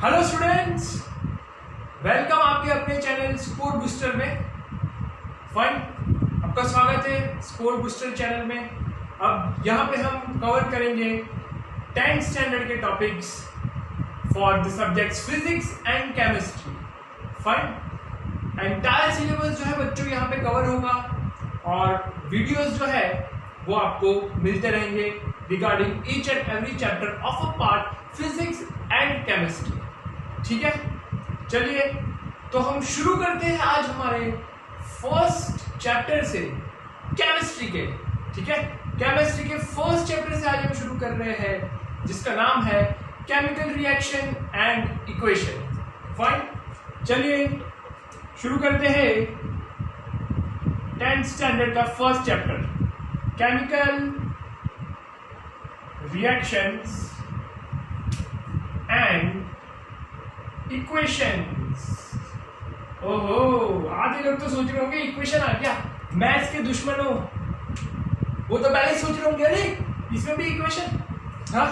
Hello students, welcome आपके अपने channel score booster में। फाइन, आपका स्वागत है स्कोर बूस्टर चैनल में। अब यहाँ पे हम कवर करेंगे 10th स्टैंडर्ड के topics for the subjects physics and chemistry. Fine, entire syllabus जो है बच्चों यहाँ पे कवर होगा और वीडियोस जो है वो आपको मिलते रहेंगे regarding each and every chapter of a part physics and chemistry. ठीक है, चलिए तो हम शुरू करते हैं आज हमारे फर्स्ट चैप्टर से केमिस्ट्री के। ठीक है, केमिस्ट्री के फर्स्ट चैप्टर से आज हम शुरू कर रहे हैं जिसका नाम है chemical reaction and equation. Fine, चलिए शुरू करते हैं 10th स्टैंडर्ड का first chapter chemical reactions and equations. ओहो, आधे लोग तो सोच रहे होंगे इक्वेशन आ गया, मैथ्स के दुश्मन हो वो तो पहले ही सोच रहे होंगे अरे इसमें भी इक्वेशन। हाँ,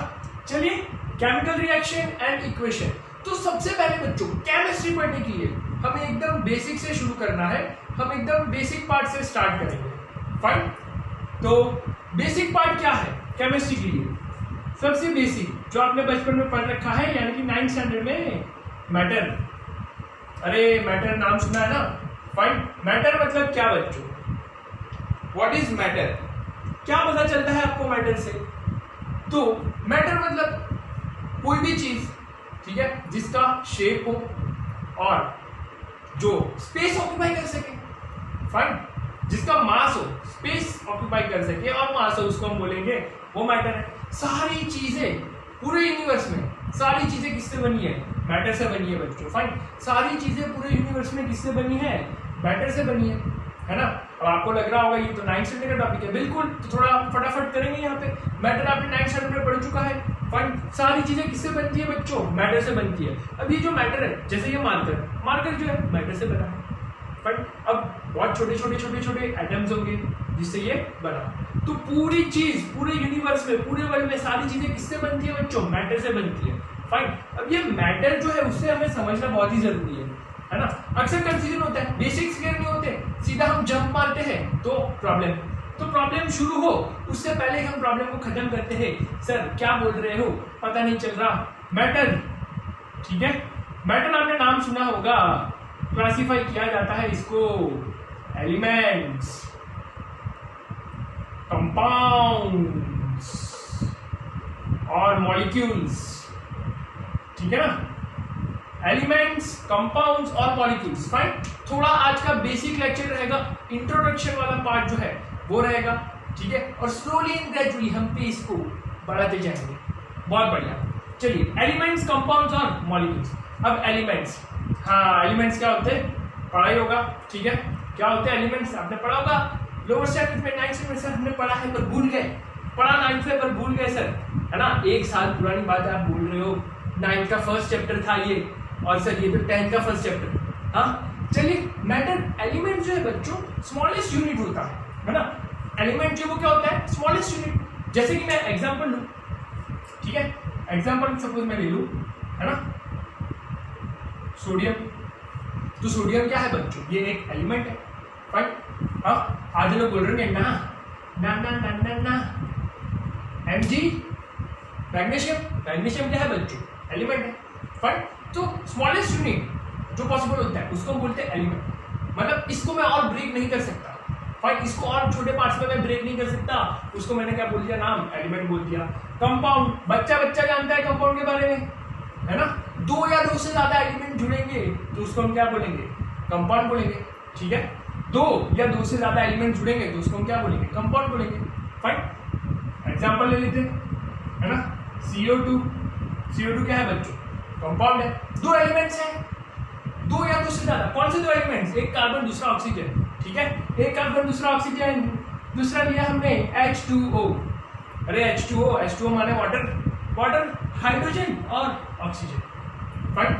चलिए केमिकल रिएक्शन एंड इक्वेशन। तो सबसे पहले बच्चों केमिस्ट्री पढ़ने के लिए हमें एकदम बेसिक से शुरू करना है। हम एकदम बेसिक पार्ट से स्टार्ट करेंगे। फाइन, तो बेसिक पार्ट क्या है केमिस्ट्री के लिए? सबसे बेसिक जो आपने बचपन में पढ़ रखा है, यानी कि 9th स्टैंडर्ड में मैटर। अरे मैटर नाम सुना है ना? फाइन, मैटर मतलब क्या बच्चों? What is matter? क्या पता चलता है आपको मैटर से? तो मैटर मतलब कोई भी चीज, ठीक है, जिसका शेप हो और जो स्पेस ऑक्यूपाई कर सके। फाइन, जिसका मास हो, स्पेस ऑक्यूपाई कर सके और मास हो, उसको हम बोलेंगे वो मैटर है। सारी चीजें पूरे यूनिवर्स में, सारी चीजें किससे बनी है? मैटर से बनी है बच्चों। फाइन, सारी चीजें पूरे यूनिवर्स में किससे बनी है? मैटर से बनी है ना? अब आपको लग रहा होगा ये तो 9th स्टैंडर्ड का टॉपिक है। बिल्कुल, तो थोड़ा फटाफट करेंगे यहाँ पे। मैटर आपने 9th स्टैंडर्ड में पढ़ चुका है। फाइन, सारी चीजें किससे बनती है बच्चों? मैटर से बनती है। अब ये जो मैटर है, जैसे ये मार्कर जो है मैटर से बना है। फाइन, अब बहुत छोटे एटम्स होंगे जिससे ये बना। तो पूरी चीज, पूरे यूनिवर्स में, पूरे वर्ल्ड में सारी चीजें किससे बनती है बच्चों? मैटर से बनती है। फाइन, अब ये मैटर जो है उससे हमें समझना बहुत ही जरूरी है ना? अक्सर कंफ्यूजन होता है, बेसिक्स क्लियर नहीं होते, सीधा हम जंप मारते हैं तो प्रॉब्लम शुरू हो उससे पहले हम प्रॉब्लम को खत्म करते हैं। सर क्या बोल रहे हो, पता नहीं चल रहा। मैटर, ठीक है, मैटर आपने नाम सुना होगा। क्लासिफाई किया जाता है इसको एलिमेंट्स, कंपाउंड्स और मॉलिक्यूल्स। ठीक है ना? एलिमेंट्स, कंपाउंड्स और मॉलिक्यूल्स। फाइन, थोड़ा आज का बेसिक लेक्चर रहेगा, इंट्रोडक्शन वाला पार्ट जो है वो रहेगा। ठीक है, और स्लोली एंड ग्रेजुअली हम पे इसको बढ़ाते जाएंगे। बहुत बढ़िया, चलिए एलिमेंट्स, कंपाउंड्स और मॉलिक्यूल्स। अब एलिमेंट्स, हाँ एलिमेंट्स क्या होते हैं? पढ़ा ही होगा। ठीक है, क्या होते हैं एलिमेंट्स? आपने पढ़ा होगा लोअर स्टैंडर्ड में 9th स्टैंडर्ड में। सर हमने पढ़ा है पर भूल गए, पढ़ा 9th में पर भूल गए सर, है ना? एक साल पुरानी बात है, आप भूल रहे हो। 9th का फर्स्ट चैप्टर था ये, और सर ये तो 10th का फर्स्ट चैप्टर। हाँ, चलिए मैटर, एलिमेंट जो है बच्चों स्मॉलेस्ट यूनिट होता है ना? एलिमेंट जो वो क्या होता है? Smallest unit. जैसे कि मैं एग्जांपल लूं, ठीक है, एग्जांपल सपोज मैं ले लूं, है ना, सोडियम। तो सोडियम क्या है बच्चों? ये एक एलिमेंट है। फाइन, हाँ आधे लोग बोल रहे हैं ना ना ना ना ना ना Mg, मैग्नीशियम क्या है बच्चों? एलिमेंट है। फाइन, तो स्मॉलेस्ट यूनिट जो पॉसिबल होता है उसको हम बोलते हैं एलिमेंट। मतलब इसको मैं और ब्रेक नहीं कर सकता। फाइन, इसको और छोटे पार्ट्स में मैं ब्रेक नहीं कर सकता, उसको मैंने क्या बोल दिया? नाम, एलिमेंट बोल दिया। कंपाउंड, बच्चा जानता है कंपाउंड के बारे में, है ना? 2 या 2 से ज्यादा एलिमेंट जुड़ेंगे तो उसको हम क्या बोलेंगे? कंपाउंड बोलेंगे। ठीक है, 2 या 2 से ज्यादा एलिमेंट जुड़ेंगे तो उसको हम क्या बोलेंगे? कंपाउंड बोलेंगे। फाइन, एग्जांपल ले लेते हैं, है ना, CO2 क्या है बच्चों? कंपाउंड है। 2 एलिमेंट्स हैं, 2 या 2 से ज्यादा। कौन से 2 एलिमेंट्स? एक कार्बन दूसरा ऑक्सीजन। ठीक है, एक कार्बन दूसरा ऑक्सीजन, दूसरा लिया हमने H2O। अरे H2O माने वाटर, हाइड्रोजन और ऑक्सीजन। फाइन,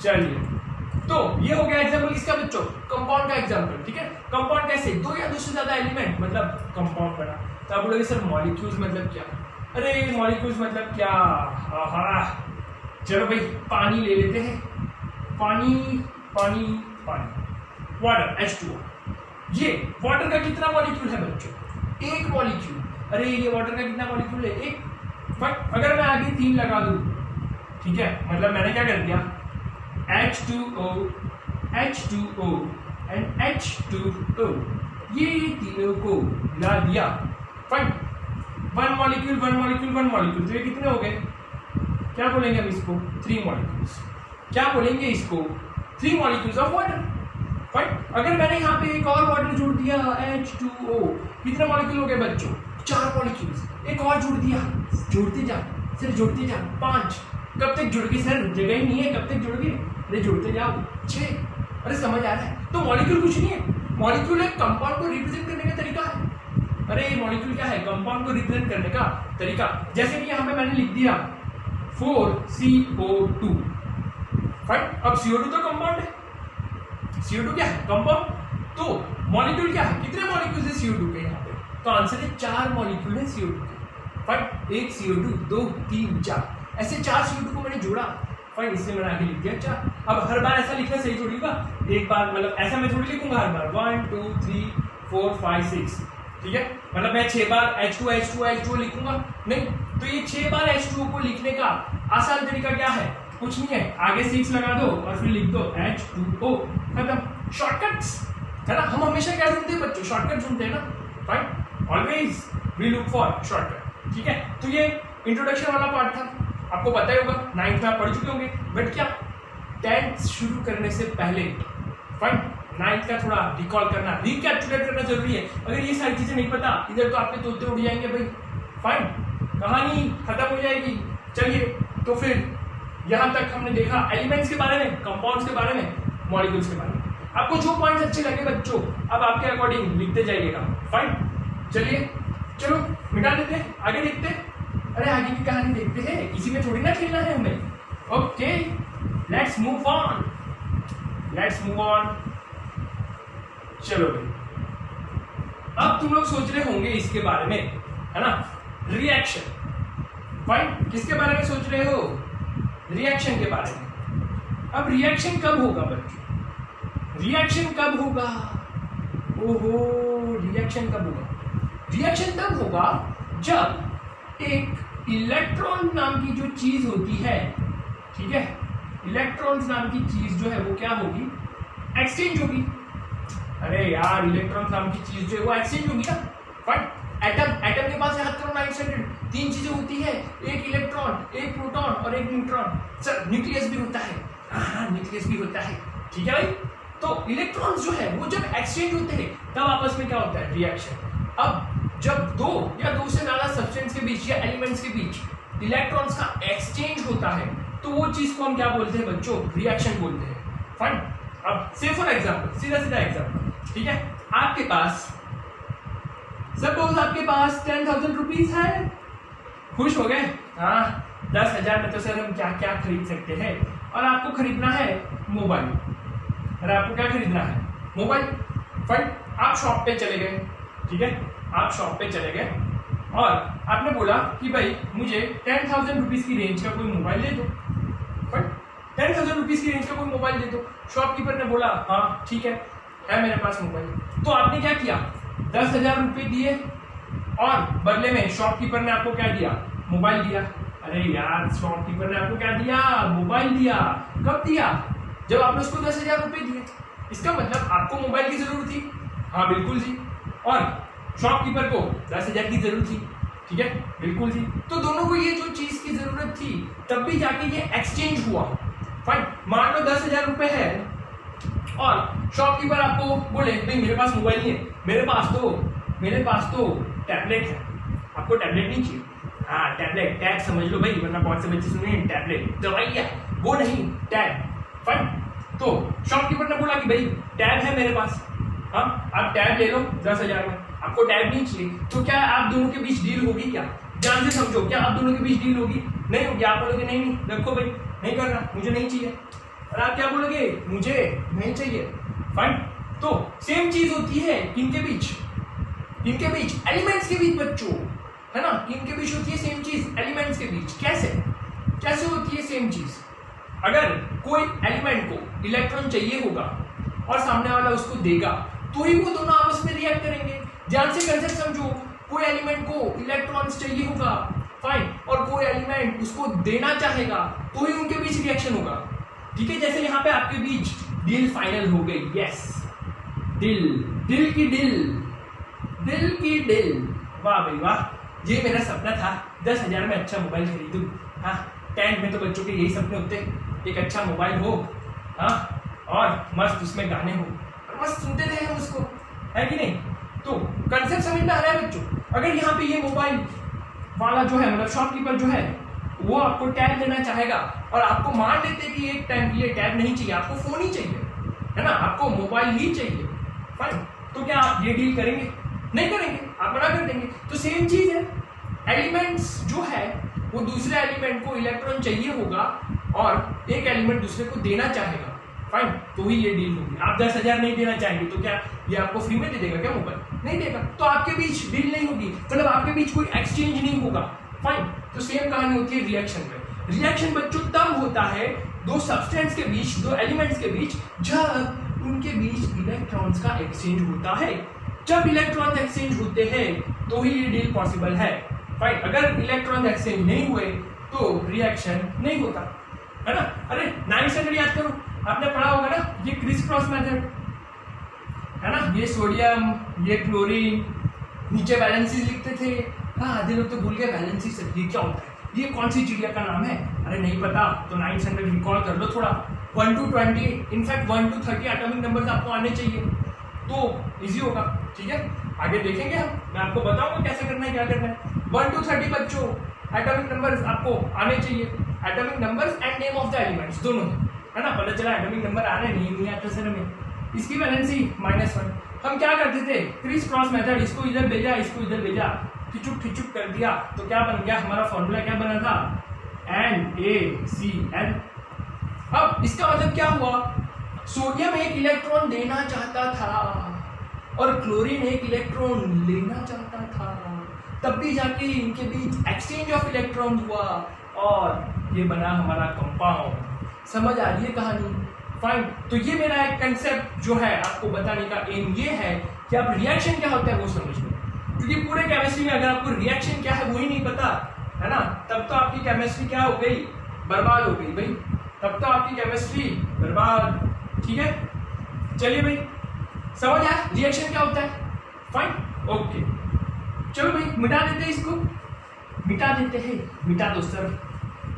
चलिए तो ये हो गया एग्जांपल किसका बच्चों? कंपाउंड का एग्जांपल। ठीक है, कंपाउंड कैसे? 2 या 2 से ज्यादा एलिमेंट मतलब कंपाउंड बना। तो आप बोलोगे सर मॉलिक्यूल्स मतलब क्या? अरे मॉलिक्यूल्स मतलब क्या? चलो भाई पानी ले लेते हैं, पानी पानी पानी, वाटर H2O। ये वाटर का कितना मॉलिक्यूल है बच्चों? एक मॉलिक्यूल। अरे ये वाटर का कितना मॉलिक्यूल है? एक। बट अगर मैं आगे 3 लगा दूं, ठीक है, मतलब मैंने क्या कर दिया, H2O H2O एंड H2O, ये तीनों को मिला दिया, fine, one molecule one molecule one molecule, तो ये कितने हो गए? क्या बोलेंगे हम इसको? 3 मॉलिक्यूल्स। क्या बोलेंगे इसको? 3 मॉलिक्यूल्स ऑफ वाटर, फाइन। अगर मैंने यहाँ पे एक और वाटर जोड़ दिया H2O, कितने मॉलिक्यूल हो गए बच्चों? 4 मॉलिक्यूल्स। एक और जोड़ दिया, जोड़ते जा सर, जोड़ते जा, 5। कब तक जुड़ गई सर? जगह ही नहीं है, कब तक जुड़ गई? अरे जोड़ते जाओ, 6। अरे समझ आ रहा है? तो मॉलिक्यूल कुछ नहीं है, मॉलिक्यूल एक कंपाउंड को रिप्रेजेंट करने का तरीका है। अरे ये मॉलिक्यूल क्या है? कंपाउंड को रिप्रेजेंट करने का तरीका। जैसे कि यहाँ पे मैंने लिख दिया 4CO2, फाइन। अब CO2 तो कंपाउंड है, CO2 क्या है? कंपाउंड। तो मॉलिक्यूल क्या है? कितने मॉलिक्यूल है CO2 के यहाँ पे? तो आंसर है 4 मॉलिक्यूल है CO2 के, फाइन। 1 CO2, 2, 3, 4, ऐसे 4 CO2 को मैंने जोड़ा, फाइन, इसलिए मैंने आगे लिख दिया 4। अब हर बार ऐसा लिखना सही थोड़ी होगा, एक बार मतलब ऐसा मैं थोड़ी लिखूंगा हर बार 1 2 3 4 5 6, ठीक है, मतलब मैं 6 बार H2 H2 H2 लिखूंगा नहीं। तो ये 6 बार H2O को लिखने का आसान तरीका क्या है? कुछ नहीं है, आगे 6 लगा दो और फिर लिख दो H2O, खत्म। शॉर्टकट्स है ना, हम हमेशा क्या ढूंढते हैं बच्चों? शॉर्टकट ढूंढते हैं ना, fine, always we look for shortcut, ठीक है। तो ये इंट्रोडक्शन वाला पार्ट था, आपको पता ही होगा, 9th में आप पढ़ चुके होंगे, बट क्या 10th शुरू करने से पहले, फाइन, 9th का थोड़ा रिकॉल करना, रिकैप्चुलेट करना जरूरी है। अगर ये सारी चीजें नहीं पता, इधर तो आपके तोते उड़ जाएंगे भाई, फाइन, कहानी खत्म हो जाएगी। चलिए, तो फिर यहाँ तक हमने देखा एलिमेंट्स के बारे में, कंपाउंड्स के बारे में, मॉलिक्यूल्स के बारे में। आपको जो पॉइंट्स अच्छे लगे बच्चों, अब आपके अकॉर्डिंग लिखते जाइएगा, फाइन। चलिए, चलो मिटा देते हैं, आगे देखते हैं। अरे आगे की कहानी देखते हैं, इसी में थोड़ी ना खेलना है हमें। Okay, let's move on, let's move on. चलो भाई, अब तुम लोग सोच रहे होंगे इसके बारे में, है ना, रिएक्शन, फाइन। किसके बारे में सोच रहे हो? रिएक्शन के बारे में। अब रिएक्शन कब होगा बच्चों? रिएक्शन कब होगा? ओहो, रिएक्शन कब होगा? रिएक्शन तब होगा जब एक इलेक्ट्रॉन नाम की जो चीज होती है, ठीक है, इलेक्ट्रॉन्स नाम की चीज जो है वो क्या होगी? एक्सचेंज होगी। अरे यार, इलेक्ट्रॉन नाम की चीज जो है वो एक्सचेंज होगी ना, फाइन। एटम, एटम के पास याद करो 9th स्टैंडर्ड, 3 चीजें होती है, एक इलेक्ट्रॉन, एक प्रोटॉन और एक न्यूट्रॉन। सर न्यूक्लियस भी होता है, हाँ न्यूक्लियस भी होता है, ठीक है भाई। तो इलेक्ट्रॉन्स जो है वो जब एक्सचेंज होते हैं तब आपस में क्या होता है? रिएक्शन। अब जब 2 या 2 से ज्यादा सब्सटेंस के बीच या एलिमेंट्स के बीच इलेक्ट्रॉन्स का एक्सचेंज होता है तो वो चीज को हम क्या बोलते हैं बच्चों? रिएक्शन बोलते हैं, फाइन। अब से फॉर एग्जांपल, सीधा सीधा एग्जांपल, ठीक है, आपके पास सपोज आपके पास 10,000 रुपीज है, खुश हो गए? हाँ, 10,000 में तो सर हम क्या क्या खरीद सकते हैं, और आपको खरीदना है मोबाइल। अरे आपको क्या खरीदना है? Mobile, fine. आप शॉप पे चले गए, ठीक है, आप शॉप पे चले गए और आपने बोला कि भाई मुझे 10,000 रुपीज की रेंज का कोई मोबाइल दे दो, फाइन, 10,000 रुपीज की रेंज का कोई मोबाइल दे दो। शॉपकीपर ने बोला हाँ ठीक है मेरे पास मोबाइल। तो आपने क्या किया? 10,000 रुपये दिए और बदले में शॉपकीपर ने आपको क्या दिया? मोबाइल दिया। अरे यार, शॉपकीपर ने आपको क्या दिया? मोबाइल दिया। कब दिया? जब आपने उसको 10,000 रुपये दिए। इसका मतलब आपको मोबाइल की जरूरत थी। हाँ बिल्कुल जी। और शॉपकीपर को 10,000 की जरूरत थी, ठीक है, बिल्कुल जी। तो दोनों को ये जो चीज की जरूरत थी तब भी जाके ये एक्सचेंज हुआ, फाइन। मान लो 10,000 रुपये है और शॉपकीपर आपको बोले भाई मेरे पास मोबाइल नहीं है, मेरे पास तो टैबलेट है, आपको टैबलेट नहीं चाहिए? हाँ टैबलेट, टैब समझ लो भाई, वरना बहुत से बच्चे सुने टैबलेट दवाई है, वो नहीं, टैब, फाइन। तो शॉपकीपर ने बोला कि भाई टैब है मेरे पास, हाँ आप टैब ले लो 10,000 में, आपको टैब नहीं चाहिए। तो क्या आप दोनों के बीच डील होगी? क्या ध्यान से समझो, क्या आप दोनों के बीच डील होगी? नहीं होगी। आप बोलोगे नहीं रखो भाई, नहीं करना, मुझे नहीं चाहिए। और आप क्या बोलोगे? मुझे नहीं चाहिए, फाइन। तो सेम चीज होती है किनके बीच? इनके बीच, एलिमेंट्स के बीच बच्चों, है ना। किनके बीच होती है सेम चीज? एलिमेंट्स के बीच। कैसे होती है सेम चीज, अगर कोई एलिमेंट को इलेक्ट्रॉन चाहिए होगा और सामने वाला उसको देगा तो ही वो दोनों आपस में रिएक्ट करेंगे। ध्यान से कंसेप्ट समझो, कोई एलिमेंट को इलेक्ट्रॉन्स चाहिए होगा, फाइन, और कोई एलिमेंट उसको देना चाहेगा तो ही उनके बीच रिएक्शन होगा। ठीक है, जैसे यहाँ पे आपके बीच डील फाइनल हो गई, यस, दिल की दिल, वाह भाई वाह, ये मेरा सपना था 10,000 में अच्छा मोबाइल खरीदूं। हाँ, 10th में तो बच्चों के यही सपने होते हैं, एक अच्छा मोबाइल हो, हाँ, और मस्त उसमें गाने हो और मस्त सुनते रहे हम उसको, है कि नहीं। तो कंसेप्ट समझ में आ रहा है बच्चों। अगर यहाँ पे ये मोबाइल वाला जो है, मतलब शॉपकीपर जो है, वो आपको टैब देना चाहेगा और आपको मान लेते कि एक टाइम के लिए टैब नहीं चाहिए, आपको फोन ही चाहिए, है ना, आपको मोबाइल ही चाहिए, फाइन, तो क्या आप ये डील करेंगे? नहीं करेंगे, आप मना कर देंगे। तो सेम चीज है, एलिमेंट्स जो है वो दूसरे एलिमेंट को इलेक्ट्रॉन चाहिए होगा और एक एलिमेंट दूसरे को देना चाहेगा, फाइन, तो ही ये डील होगी। आप 10,000 नहीं देना चाहेंगे तो क्या ये आपको फ्री में दे देगा क्या मोबाइल? नहीं देगा, तो आपके बीच डील नहीं होगी, मतलब आपके बीच कोई एक्सचेंज नहीं होगा, फाइन। तो सेम कहानी होती है रिएक्शन में। रिएक्शन बच्चों तब होता है दो सब्सटेंस के बीच, दो एलिमेंट्स के बीच, जब उनके बीच इलेक्ट्रॉन्स का एक्सचेंज होता है। जब इलेक्ट्रॉन एक्सचेंज होते हैं तो ही ये डील पॉसिबल है, फाइन। अगर इलेक्ट्रॉन एक्सचेंज नहीं हुए तो रिएक्शन नहीं होता, है ना। अरे 9th स्टैंडर्ड याद करो, आपने पढ़ा होगा ना, ये क्रिस क्रॉस मेथड, है ना, ये सोडियम, ये क्लोरीन, नीचे वैलेंसीज लिखते थे। हाँ, आधे लोग तो भूल गए वैलेंसीज, ये क्या होता है, ये कौन सी चिड़िया का नाम है? अरे नहीं पता तो 9th स्टैंडर्ड रिकॉल कर लो थोड़ा। 1 to 20, in fact 1 to 30 atomic numbers आपको आने चाहिए तो इजी होगा, ठीक है। आगे देखेंगे हम, मैं आपको बताऊंगा कैसे करना है, क्या करना है। 1 to 30 बच्चों एटॉमिक नंबर्स आपको आने चाहिए, atomic numbers and name of the elements दोनों, है ना। पता चला एटॉमिक नंबर आ रहे नहीं आता सर में, इसकी वैलेंसी -1। हम क्या करते थे, क्रिस क्रॉस मेथड, इसको इधर भेजा, इसको इधर भेजा, खिचुक कर दिया, तो क्या बन गया हमारा फॉर्मूला, क्या बना था, NaCl। अब इसका मतलब क्या हुआ, सोडियम एक इलेक्ट्रॉन देना चाहता था और क्लोरीन एक इलेक्ट्रॉन लेना चाहता था, तब भी जाके इनके बीच एक्सचेंज ऑफ इलेक्ट्रॉन हुआ और ये बना हमारा कंपाउंड। समझ आ रही है कहानी, फाइन। तो ये मेरा एक कंसेप्ट जो है आपको बताने का एम ये है कि आप रिएक्शन क्या होता है वो समझ लो, क्योंकि पूरे केमिस्ट्री में अगर आपको रिएक्शन क्या है वो ही नहीं पता, है ना, तब तो आपकी केमिस्ट्री क्या हो गई, बर्बाद हो गई भाई, तब तो आपकी केमिस्ट्री बर्बाद, ठीक है। चलिए भाई, समझ आया रिएक्शन क्या होता है, फाइन, ओके। चलो भाई मिटा देते हैं इसको, मिटा देते हैं, मिटा दो सर,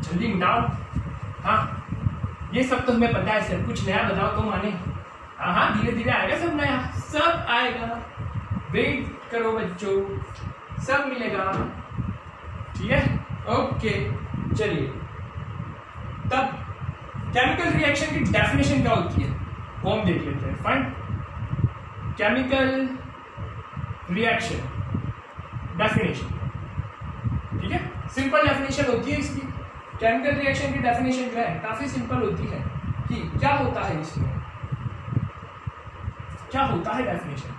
जल्दी मिटाओ। हाँ, ये सब तो हमें पता है सर, कुछ नया बताओ तो माने। हाँ, धीरे धीरे आएगा सब नया, सब आएगा, वेट करो बच्चों, सब मिलेगा, ठीक है, ओके। चलिए, तब केमिकल रिएक्शन की डेफिनेशन क्या होती है वो हम देख लेते हैं, फाइन। केमिकल रिएक्शन डेफिनेशन, ठीक है, सिंपल डेफिनेशन होती है इसकी। केमिकल रिएक्शन की डेफिनेशन जो है काफी सिंपल होती है कि क्या होता है इसमें, क्या होता है डेफिनेशन,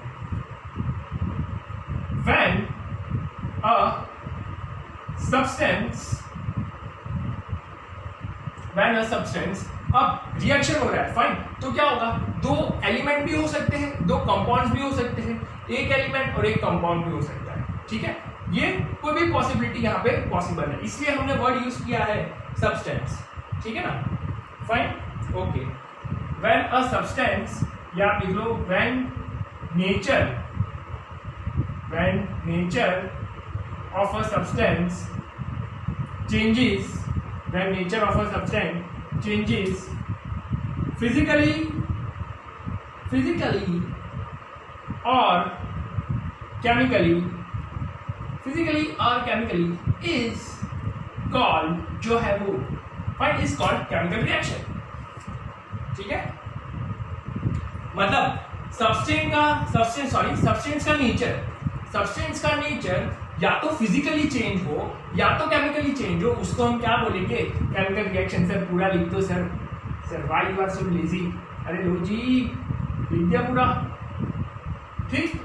when a substance, अब रिएक्शन हो रहा है, फाइन, तो क्या होगा, दो एलिमेंट भी हो सकते हैं, दो कंपाउंड्स भी हो सकते हैं, एक एलिमेंट और एक कंपाउंड भी हो सकता है, ठीक है। ये कोई भी पॉसिबिलिटी यहाँ पे पॉसिबल है, इसलिए हमने वर्ड यूज किया है सब्सटेंस, ठीक है ना, fine, okay. When a substance, या लिख लो when nature of a substance changes, when nature of a substance changes physically or chemically is called, जो है वो fine, is called chemical reaction, ठीक है। मतलब सब्सटेंस का नेचर या तो फिजिकली चेंज हो या तो केमिकली चेंज हो, उसको हम क्या बोलेंगे, केमिकल रिएक्शन। सर पूरा लिख दो sir why you are so lazy, अरे लो जी लिख दिया पूरा, ठीक,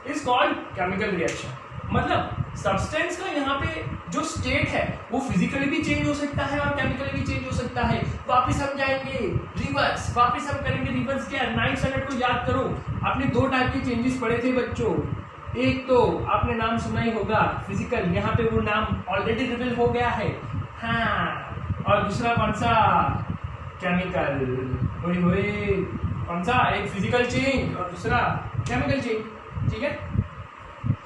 इज कॉल्ड केमिकल रिएक्शन। मतलब सब्सटेंस का यहाँ पे जो स्टेट है वो फिजिकली भी चेंज हो सकता है और केमिकली भी चेंज हो सकता है। वापस हम जाएंगे रिवर्स, वापस हम करेंगे रिवर्स क्या, 9th स्टैंडर्ड को याद करो। आपने दो टाइप के चेंजेस पढ़े थे बच्चों, एक तो आपने नाम सुना ही होगा फिजिकल, यहाँ पे वो नाम ऑलरेडी रिवील हो गया है, हाँ, और दूसरा कौन सा, केमिकल। कौन सा, एक फिजिकल चेंज और दूसरा केमिकल चेंज, ठीक है।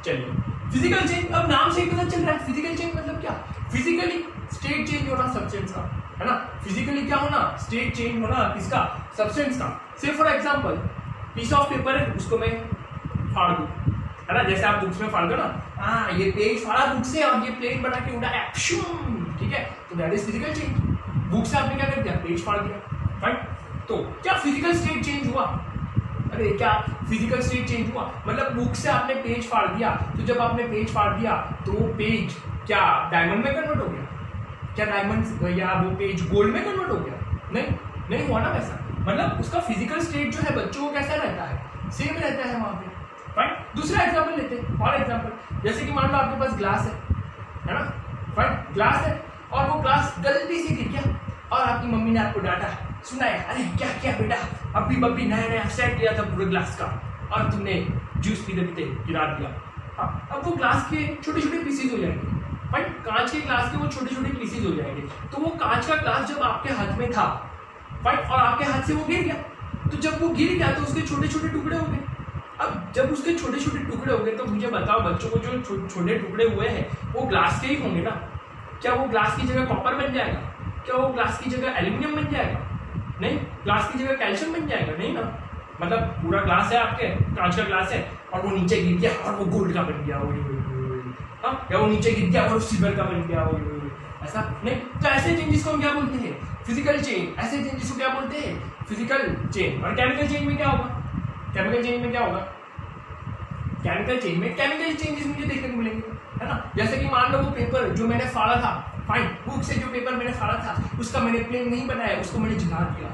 चलिए फिजिकल चेंज, अब नाम से ही पता चल रहा है फिजिकल चेंज मतलब क्या, फिजिकली स्टेट चेंज होना सब्सटेंस का, है ना। फिजिकली क्या होना, स्टेट चेंज होना किसका, सब्सटेंस का। Say for example piece of paper है, उसको मैं फाड़ दूं, है ना, जैसे आप बुक्स में फाड़ दो ना, हाँ ये पेज फाड़ा बुक से और ये प्लेन बना के उड़ा एक्शन, ठीक है, तो that is physical change. Book से आपने क्या कर दिया, पेज फाड़ दिया, राइट। तो क्या फिजिकल स्टेट चेंज हुआ, अरे क्या फिजिकल स्टेट चेंज हुआ, मतलब बुक से आपने पेज फाड़ दिया, तो जब आपने पेज फाड़ दिया तो वो पेज क्या डायमंड में कन्वर्ट हो गया, क्या डायमंड या वो पेज गोल्ड में कन्वर्ट हो गया, नहीं हुआ ना वैसा। मतलब उसका फिजिकल स्टेट जो है बच्चों को कैसा रहता है, सेम रहता है वहां पे, राइट। दूसरा एग्जाम्पल लेते हैं, और एग्जाम्पल जैसे कि मान लो आपके पास ग्लास है ना, राइट, ग्लास है और वो ग्लास गलती से गिर गया और आपकी मम्मी ने आपको डांटा, सुनाया, अरे क्या क्या बेटा, अभी बब्बी नया सेट लिया था पूरे ग्लास का और तुमने जूस पीते पीते गिरा दिया। अब वो ग्लास के छोटे छोटे पीसेज हो जाएंगे, राइट, कांच के ग्लास के वो छोटे छोटे पीसेज हो जाएंगे। तो वो कांच का ग्लास जब आपके हाथ में था, राइट, और आपके हाथ से वो गिर गया, तो जब वो गिर गया तो उसके छोटे छोटे टुकड़े हो गए। अब जब उसके छोटे छोटे टुकड़े हो गए तो मुझे बताओ बच्चों को जो छोटे टुकड़े हुए हैं वो ग्लास के ही होंगे ना, क्या वो ग्लास की जगह कॉपर बन जाएगा, क्या वो ग्लास की जगह एल्यूमिनियम बन जाएगा, नहीं, ग्लास की जगह कैल्शियम बन जाएगा, नहीं ना। मतलब पूरा ग्लास है आपके, कांच का ग्लास है और वो नीचे गिर गया और वो गोल्ड का बन गया, हाँ, या वो नीचे गिर गया और सिल्वर का बन गया, ऐसा नहीं। तो ऐसे चेंजेस को हम क्या बोलते हैं, फिजिकल चेंज। ऐसे चेंजेस को क्या बोलते हैं, फिजिकल चेंज। और केमिकल चेंज में क्या होगा, केमिकल चेंज में क्या होगा, केमिकल चेंज में केमिकल चेंजेस मुझे देखने को मिलेंगे, है ना। जैसे कि मान लो वो पेपर जो मैंने फाड़ा था, फाइन, बुक से जो पेपर मैंने फाड़ा था उसका मैंने प्लेन नहीं बनाया, उसको मैंने जला दिया।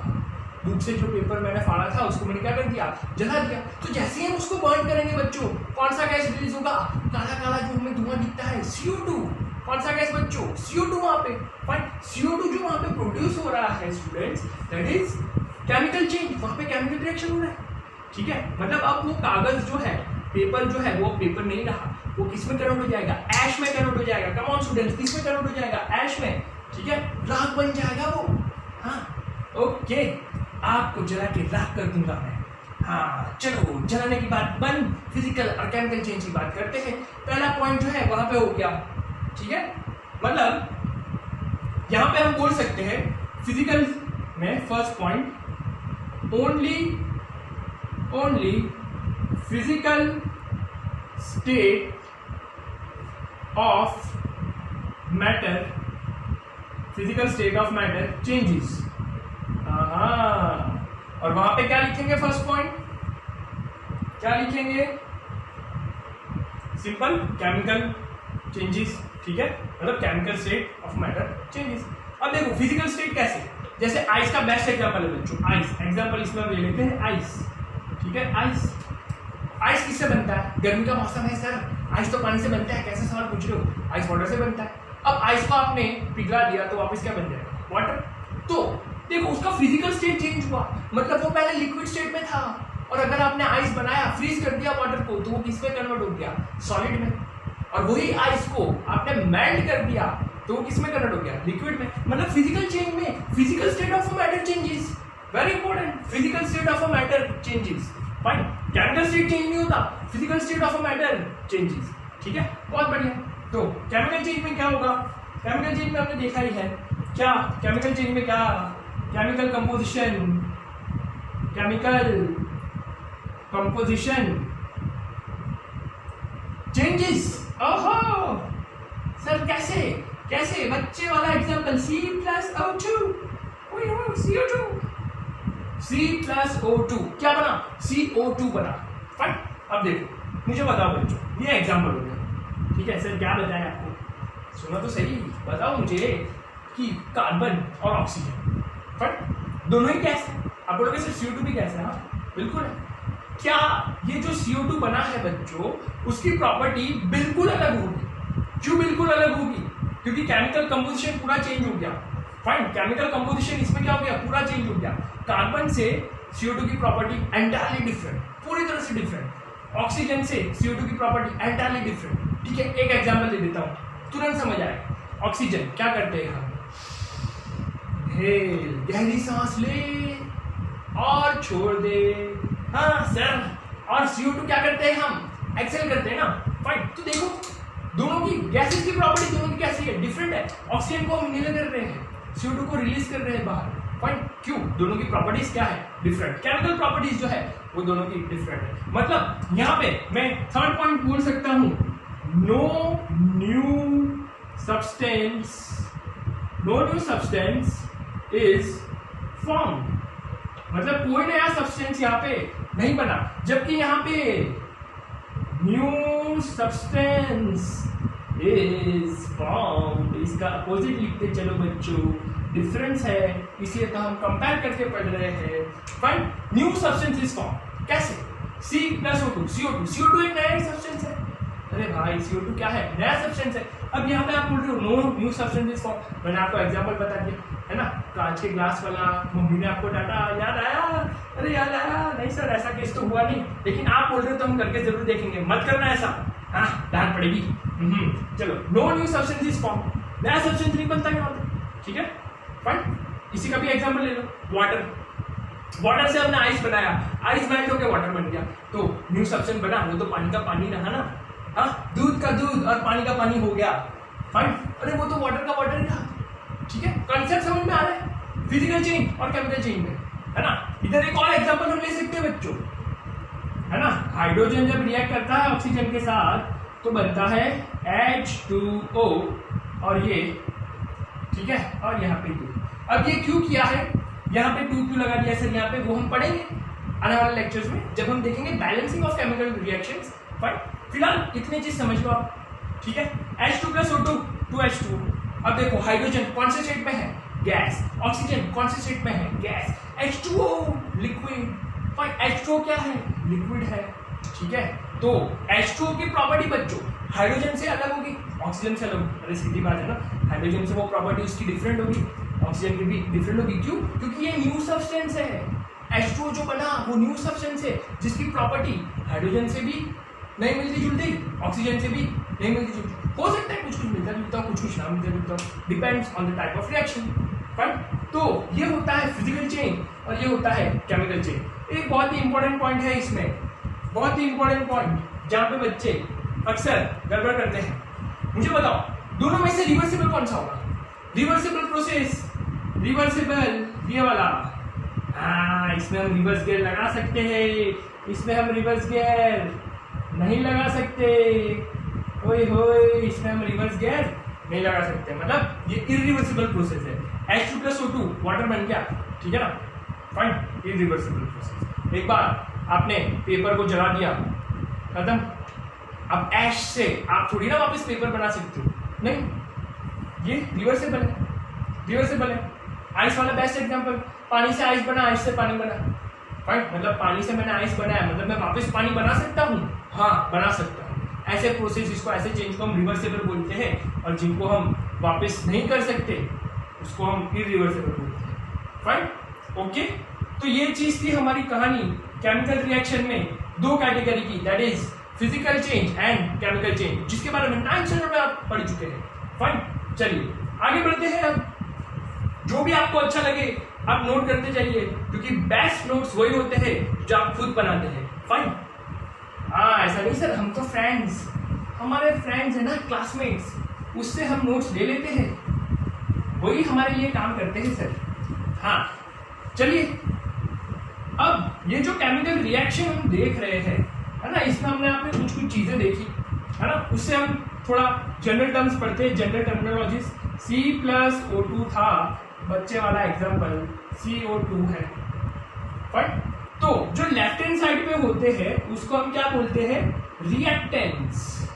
बुक से जो पेपर मैंने फाड़ा था उसको मैंने क्या कर दिया, जला दिया। तो जैसे ही हम उसको बर्न करेंगे बच्चों, कौन सा गैस रिलीज होगा, काला काला जो हमें धुआं दिखता है, CO2। कौन सा गैस बच्चों, CO2 वहां पे, फाइन, CO2 जो वहां पे प्रोड्यूस हो रहा है students, that is chemical change, वहां पे केमिकल रिएक्शन हो रहा है, ठीक है। मतलब अब वो कागज जो है, पेपर जो है वो पेपर नहीं रहा, वो किस में कन्वर्ट हो जाएगा, ऐश में कन्वर्ट हो जाएगा। कम ऑन स्टूडेंट्स, किस में कन्वर्ट हो जाएगा, ऐश में, ठीक है, राख बन जाएगा वो, हाँ, ओके, आपको जला के राख कर दूंगा मैं। हाँ चलो, जलाने की बात बंद, फिजिकल और केमिकल चेंज की बात करते हैं। पहला पॉइंट जो है वहां पे हो गया, ठीक है। मतलब यहां पे हम बोल सकते हैं फिजिकल में first point, only physical state of matter, physical state of matter changes. और वहां पे क्या लिखेंगे, फर्स्ट पॉइंट क्या लिखेंगे, सिंपल, केमिकल चेंजेस, ठीक है, मतलब chemical state of matter changes. अब देखो फिजिकल स्टेट कैसे, जैसे आइस का बेस्ट एग्जांपल है बच्चों, आइस एग्जांपल इसमें हम ले लेते हैं, आइस, ठीक है। आइस किससे बनता है, गर्मी का मौसम है सर, आइस तो पानी से बनता है, कैसे सवाल पूछ रहे हो, आइस वाटर से बनता है। अब आइस को आपने पिघला दिया तो वापस क्या बन जाएगा, वाटर। तो देखो उसका फिजिकल स्टेट चेंज हुआ, मतलब वो पहले लिक्विड स्टेट में था और अगर आपने आइस बनाया, फ्रीज कर दिया वाटर को, तो वो किस में कन्वर्ट हो गया, सॉलिड में। और वही आइस को आपने मेल्ट कर दिया तो वो किस में कन्वर्ट हो गया, लिक्विड में। मतलब फिजिकल चेंज में physical state of a matter changes, very important, physical state of a matter changes, fine. Chemical state change नहीं होता, physical state of a matter changes, ठीक है, बहुत बढ़िया। तो केमिकल चेंज में क्या होगा, केमिकल चेंज में आपने देखा ही है क्या, केमिकल चेंज में क्या, केमिकल कंपोजिशन चेंजेस। ओहो सर कैसे कैसे, बच्चे वाला एग्जांपल, C+O2, CO2, C+O2 क्या बना, CO2 बना, फाइन। अब देखो मुझे बताओ बच्चों, ये एग्जांपल हो गया, ठीक है। सर क्या बताया आपको, सुना तो सही, बताओ मुझे कि कार्बन और ऑक्सीजन, फाइन, दोनों ही गैस है। आप बोलोगे सर CO2 भी गैस है, हाँ बिल्कुल है। क्या ये जो CO2 बना है बच्चों, उसकी प्रॉपर्टी बिल्कुल अलग होगी। क्यों बिल्कुल अलग होगी, क्योंकि केमिकल कंपोजिशन पूरा चेंज हो गया। फाइन, केमिकल कंपोजिशन इसमें क्या हो गया, पूरा चेंज हो गया। कार्बन से CO2 की प्रॉपर्टी एंटायरली डिफरेंट, पूरी तरह से डिफरेंट। ऑक्सीजन से CO2 की प्रॉपर्टी एंटायरली डिफरेंट। ठीक है, एक एग्जांपल दे देता हूँ, तुरंत समझ आएगा। ऑक्सीजन क्या करते हैं हम, गहरी सांस ले और छोड़ दे, हाँ सर। और CO2 क्या करते हैं हम, एक्सेल करते हैं ना। फाइन, तो देखो दोनों की गैसेस की प्रॉपर्टी दोनों की कैसी है, डिफरेंट है। ऑक्सीजन को हम इनहेल कर रहे हैं, CO2 को रिलीज कर रहे हैं बाहर। फाइन, क्यों, दोनों की प्रॉपर्टीज क्या है, डिफरेंट। केमिकल प्रॉपर्टीज जो है वो दोनों की डिफरेंट है। मतलब यहाँ पे मैं थर्ड पॉइंट बोल सकता हूँ, no new substance is formed. मतलब कोई नया सब्सटेंस यहाँ पे नहीं बना, जबकि यहाँ पे न्यू सब्सटेंस इज फॉर्म्ड, इसका अपोजिट लिखते चलो बच्चों, डिफरेंस है इसलिए तो हम कंपेयर करके पढ़ रहे हैं। Fine, new substance is formed कैसे, C+O2 CO2 एक नया सब्सटेंस है। अरे भाई CO2 क्या है, नया सब्सटेंस है। अब यहाँ पे आप बोल रहे हो no new substance is formed, मैंने आपको एग्जांपल बता दिया है ना, कांच के ग्लास वाला, मम्मी ने आपको डांटा, याद आया, अरे याद आया, नहीं सर ऐसा केस तो हुआ नहीं, लेकिन आप बोल रहे हो तो हम करके जरूर देखेंगे, मत करना ऐसा, हाँ डांट पड़ेगी। चलो, no new substance is formed, नया सब्सटेंस नहीं बनता यहाँ पे। ठीक है, फाइन, इसी का भी एग्जांपल ले लो, वाटर से हमने आइस बनाया, आइस मेल्ट होकर वाटर बन गया, तो न्यू सब्सटेंस बना, वो तो पानी का पानी रहा ना। हाँ, दूध का दूध और पानी का पानी हो गया। फाइन, अरे वो तो वाटर का वाटर था। ठीक है, कंसेप्ट समझ में आ रहा है, फिजिकल चेंज और केमिकल चेंज में, है ना। इधर एक और एग्जांपल हम ले सकते हैं बच्चों, है ना। हाइड्रोजन जब रिएक्ट करता है ऑक्सीजन के साथ तो बनता है H2O और ये, ठीक है, और यहाँ पे अब ये क्यों किया है, यहाँ पे 2 क्यों लगा दिया सर यहाँ पे, वो हम पढ़ेंगे आने वाले लेक्चर्स में जब हम देखेंगे balancing of chemical reactions. Fine, फिलहाल इतनी चीज समझ लो आप। ठीक है, H2+O2 2H2। अब देखो हाइड्रोजन कौन से स्टेट में है, गैस। ऑक्सीजन कौन से स्टेट में है, gas. H2O liquid. Fine, H2O क्या है, लिक्विड है। ठीक है, तो H2O की प्रॉपर्टी बच्चों हाइड्रोजन से अलग होगी, ऑक्सीजन से अलग। अरे सीधी बात है ना, हाइड्रोजन से वो प्रॉपर्टी उसकी डिफरेंट होगी, ऑक्सीजन की भी डिफरेंट होगी। क्यों, क्योंकि ये न्यू सब्सटेंस है। H2O जो बना वो न्यू सब्सटेंस है जिसकी प्रॉपर्टी हाइड्रोजन से भी नहीं मिलती जुलती, ऑक्सीजन से भी नहीं मिलती जुलती। हो सकता है कुछ कुछ मिलता जुलता हो, कुछ कुछ ना मिलता जुलता हो, depends on the type of reaction. Fine, तो ये होता है फिजिकल चेंज और ये होता है केमिकल चेंज। एक बहुत ही इंपॉर्टेंट पॉइंट है इसमें, बहुत ही इंपॉर्टेंट पॉइंट जहाँ पे बच्चे अक्सर गड़बड़ करते हैं। मुझे बताओ दोनों में से रिवर्सिबल कौन सा होगा, रिवर्सिबल प्रोसेस, रिवर्सिबल ये वाला। हाँ, इसमें हम रिवर्स गियर लगा सकते हैं, इसमें हम रिवर्स गियर नहीं लगा सकते। ओए होए, इसमें हम रिवर्स गियर नहीं लगा सकते, मतलब ये इरिवर्सिबल प्रोसेस है। H2+O2 वाटर बन गया, ठीक है ना। Fine, irreversible process. एक बार आपने पेपर को जला दिया, खत्म। अब ऐश से आप थोड़ी ना वापस पेपर बना सकते हो, नहीं, ये रिवर्सिबल है, रिवर्सिबल है। आइस वाला बेस्ट एग्जांपल, पानी से आइस बना, आइस से पानी बना। फाइन, मतलब पानी से मैंने आइस बनाया, मतलब मैं वापस पानी बना सकता हूँ, हाँ बना सकता हूँ। ऐसे प्रोसेस, इसको ऐसे चेंज को हम रिवर्सिबल बोलते हैं, और जिनको हम वापस नहीं कर सकते उसको हम इरिवर्सिबल बोलते हैं। Fine, okay. तो ये चीज थी हमारी कहानी केमिकल रिएक्शन में 2 कैटेगरी की, that is physical change and chemical change, जिसके बारे में 9th स्टैंडर्ड में आप पढ़ चुके हैं। फाइन, चलिए आगे बढ़ते हैं। अब जो भी आपको अच्छा लगे आप नोट करते जाइए, क्योंकि बेस्ट नोट्स वही होते हैं जो आप खुद बनाते हैं। फाइन, हाँ ऐसा नहीं सर, हम तो फ्रेंड्स, हमारे फ्रेंड्स है ना क्लासमेट्स, उससे हम नोट्स ले लेते हैं, वही हमारे लिए काम करते हैं सर। हाँ चलिए, अब ये जो केमिकल रिएक्शन हम देख रहे हैं, है ना, इसमें हमने आपने कुछ कुछ चीजें देखी, है ना, उससे हम थोड़ा जनरल टर्म्स पढ़ते हैं, जनरल टर्मिनोलॉजीज। C+O2 था बच्चे वाला एग्जाम्पल, CO2 है। बट तो जो लेफ्ट हैंड साइड पे होते हैं उसको हम क्या बोलते हैं, रिएक्टेंट्स।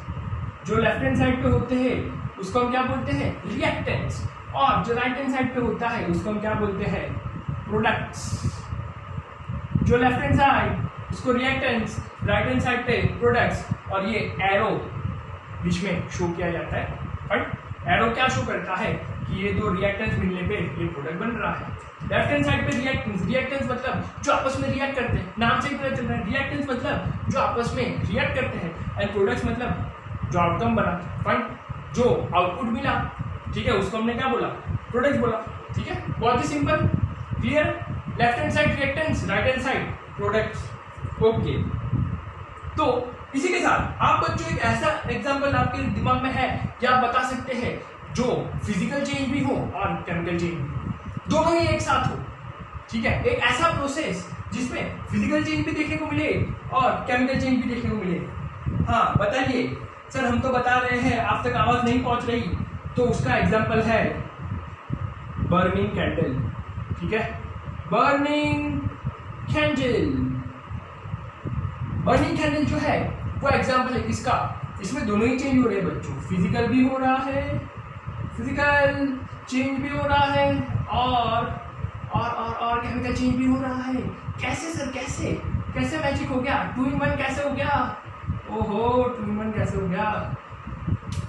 जो लेफ्ट हैंड साइड पे होते हैं उसको हम क्या बोलते हैं, रिएक्टेंट्स। और जो राइट हैंड साइड पे होता है उसको हम क्या बोलते हैं, प्रोडक्ट्स। जो लेफ्ट हैंड साइड उसको रिएक्टेंट्स, राइट हैंड साइड पे प्रोडक्ट्स, और ये एरो बीच में शो किया जाता है। बट एरो क्या शो करता है कि ये दो रिएक्टेंस मिलने पे ये प्रोडक्ट बन रहा है। लेफ्ट हैंड साइड पे रिएक्टेंस मतलब जो आपस में रिएक्ट करते हैं, नाम से ही पता चल रहा है। रिएक्टेंस मतलब जो आपस में रिएक्ट करते हैं, एंड प्रोडक्ट्स मतलब जो आउटकम बना, फाइन, जो आउटपुट मिला, ठीक है, उसको हमने क्या बोला, प्रोडक्ट बोला, ठीक है, बहुत ही simple, clear. Left hand side reactants, right hand side products, okay. तो इसी के साथ आप बच्चों एक ऐसा एग्जांपल आपके दिमाग में है कि आप बता सकते हैं जो फिजिकल चेंज भी हो और केमिकल चेंज भी, दोनों ही एक साथ हो, ठीक है, एक ऐसा प्रोसेस जिसमें फिजिकल चेंज भी देखने को मिले और केमिकल चेंज भी देखने को मिले। हाँ बताइए सर, हम तो बता रहे हैं, आप तक आवाज नहीं पहुंच रही, तो उसका एग्जांपल है बर्निंग कैंडल, ठीक है, बर्निंग कैंडल। बर्निंग कैंडल जो है वो एग्जांपल है किसका, इसमें दोनों ही चेंज हो रहे हैं बच्चों, फिजिकल भी हो रहा है, फिजिकल चेंज भी हो रहा है और केमिकल चेंज भी हो रहा है। कैसे सर, कैसे कैसे मैजिक हो गया, 2 in 1 कैसे हो गया, ओहो 2 in 1 कैसे हो गया।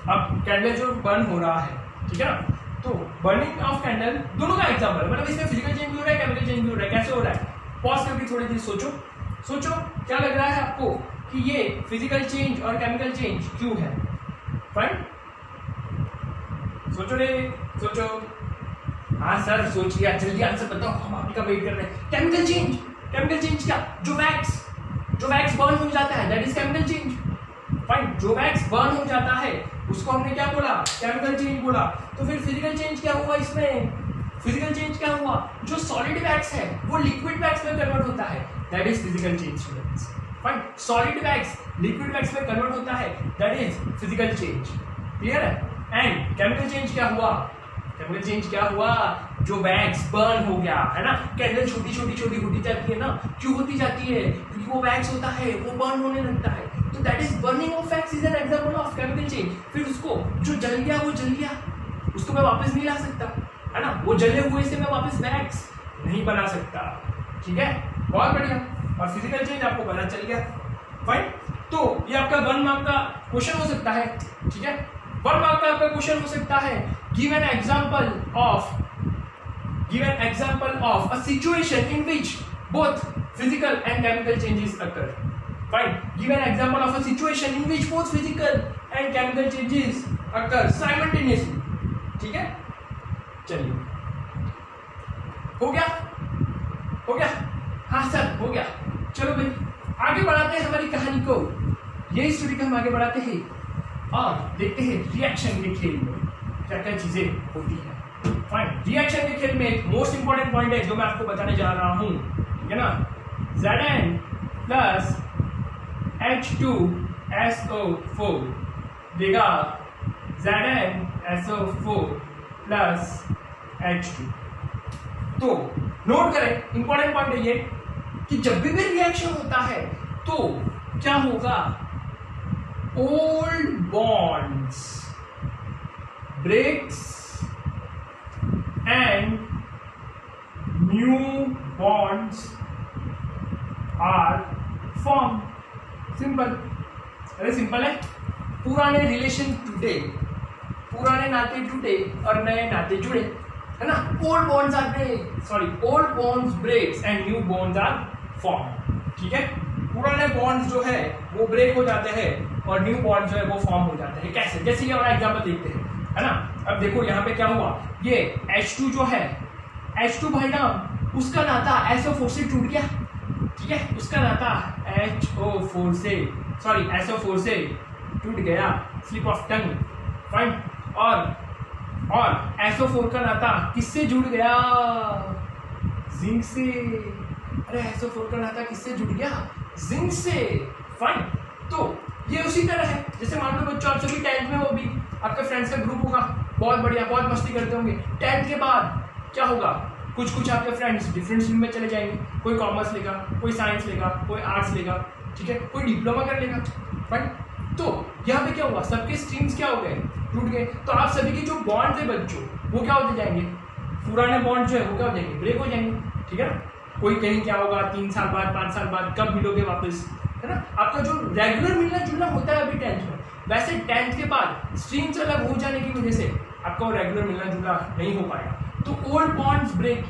अब कैंडल जो बर्न हो रहा है, ठीक है ना, तो बर्निंग ऑफ कैंडल दोनों का एग्जांपल है, मतलब इसमें फिजिकल चेंज भी हो रहा है, केमिकल चेंज भी हो रहा है। कैसे हो रहा है, पॉज करके थोड़ी देर सोचो, क्या लग रहा है आपको कि ये फिजिकल चेंज और केमिकल चेंज क्यों है, फाइन, सोचो रे, सोचो। हाँ सर सोच लिया, जल्दी आंसर बताओ, हम आपका वेट कर रहे हैं। केमिकल चेंज क्या, जो वैक्स बर्न हो जाता है, that is chemical change, fine. जो वैक्स बर्न हो जाता है उसको हमने क्या बोला, केमिकल चेंज बोला। तो फिर फिजिकल चेंज क्या हुआ इसमें, फिजिकल चेंज क्या हुआ, जो सॉलिड वैक्स है वो लिक्विड वैक्स में कन्वर्ट होता है, that is physical change students, fine. Solid wax liquid wax में कन्वर्ट होता है, that is physical change, clear है। एंड केमिकल चेंज क्या हुआ, केमिकल चेंज क्या हुआ, जो वैक्स बर्न हो गया है ना, कैंडल छोटी छोटी होती जाती है ना, क्यों होती जाती है, क्योंकि वो वैक्स होता है वो बर्न होने लगता है, तो that is burning of wax is an example of chemical change. फिर उसको जो जल गया वो जल गया, उसको मैं वापस नहीं ला सकता, है ना, वो जले हुए से मैं वापस वैक्स नहीं बना सकता, ठीक है, बहुत बढ़िया। और फिजिकल चेंज आपको पता चल गया, फाइन। तो ये आपका 1 मार्क का क्वेश्चन हो सकता है, ठीक है, 1 मार्क का आपका क्वेश्चन हो सकता है, give an example of a situation in which both physical and chemical changes occur, fine. Give an example of a situation in which both physical and chemical changes occur simultaneously, ठीक है, चलिए, हो गया, हाँ sir हो गया। चलो भाई आगे बढ़ाते हैं हमारी कहानी को, यही स्टोरी को हम आगे बढ़ाते हैं और देखते हैं रिएक्शन के खेल में क्या क्या चीजें होती है, फाइन। रिएक्शन के खेल में एक मोस्ट इंपॉर्टेंट पॉइंट है जो मैं आपको बताने जा रहा हूं, ठीक है ना, Zn प्लस H2SO4 देगा ZnSO4 प्लस H2। तो नोट करें, इंपॉर्टेंट पॉइंट है ये कि जब भी रिएक्शन होता है तो क्या होगा, old bonds breaks and new bonds are form. Simple, अरे सिंपल है, पुराने रिलेशन टूटे, पुराने नाते टूटे और नए नाते जुड़े, है ना, old bonds are old bonds breaks and new bonds are form, ठीक है। पुराने बॉन्ड्स जो है वो ब्रेक हो जाते हैं और न्यू बॉन्ड जो है वो फॉर्म हो जाते हैं। कैसे, जैसे ये वाला एग्जांपल देखते हैं, है ना। अब देखो यहाँ पे क्या हुआ, ये H2 जो है, H2 भाई ना, उसका नाता SO4 से टूट गया, ठीक है, उसका नाता SO4 से टूट गया, स्लिप ऑफ टंग, फाइन। और SO4 का नाता किससे जुड़ गया, जिंक से। अरे SO4 का नाता किससे जुड़ गया, जिंक से, फाइन। तो ये उसी तरह है, जैसे मान लो बच्चों आप सभी 10th में हो, भी आपके फ्रेंड्स का ग्रुप होगा, बहुत बढ़िया, बहुत मस्ती करते होंगे। 10th के बाद क्या होगा, कुछ आपके फ्रेंड्स डिफरेंट स्ट्रीम में चले जाएंगे, कोई कॉमर्स लेगा, कोई साइंस लेगा, कोई आर्ट्स लेगा, ठीक है, कोई डिप्लोमा कर लेगा, फाइन। तो यहाँ पे क्या हुआ, सबके स्ट्रीम्स क्या हो गए, टूट गए। तो आप सभी के जो बॉन्ड थे बच्चों वो क्या होते जाएंगे, पुराने बॉन्ड जो है वो क्या हो जाएंगे, ब्रेक हो जाएंगे, ठीक है ना। कोई कहीं क्या होगा, 3 साल बाद 5 साल बाद कब मिलोगे वापस, है ना। आपका जो रेगुलर मिलना जुलना होता है अभी 10th में, वैसे 10th के बाद स्ट्रीम्स अलग हो जाने की वजह से आपका वो रेगुलर मिलना जुलना नहीं हो पाएगा, तो old bonds break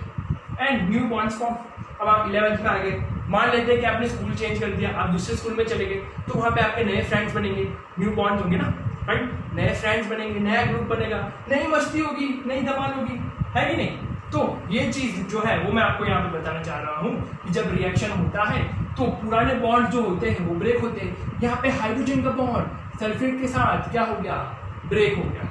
and new bonds form. अब आप 11th में आ गए, मान लेते हैं कि आपने स्कूल चेंज कर दिया, आप दूसरे स्कूल में चले गए, तो वहाँ पे आपके नए फ्रेंड्स बनेंगे, न्यू बॉन्ड्स होंगे ना, राइट? नए फ्रेंड्स बनेंगे, नया ग्रुप बनेगा, नई मस्ती होगी, नई धमाल होगी, है कि नहीं? तो ये चीज जो है वो मैं आपको यहाँ पे बताना चाह रहा हूँ कि जब रिएक्शन होता है तो पुराने बॉन्ड जो होते हैं वो ब्रेक होते हैं। यहाँ पे हाइड्रोजन का बॉन्ड सल्फेट के साथ क्या हो गया, ब्रेक हो गया।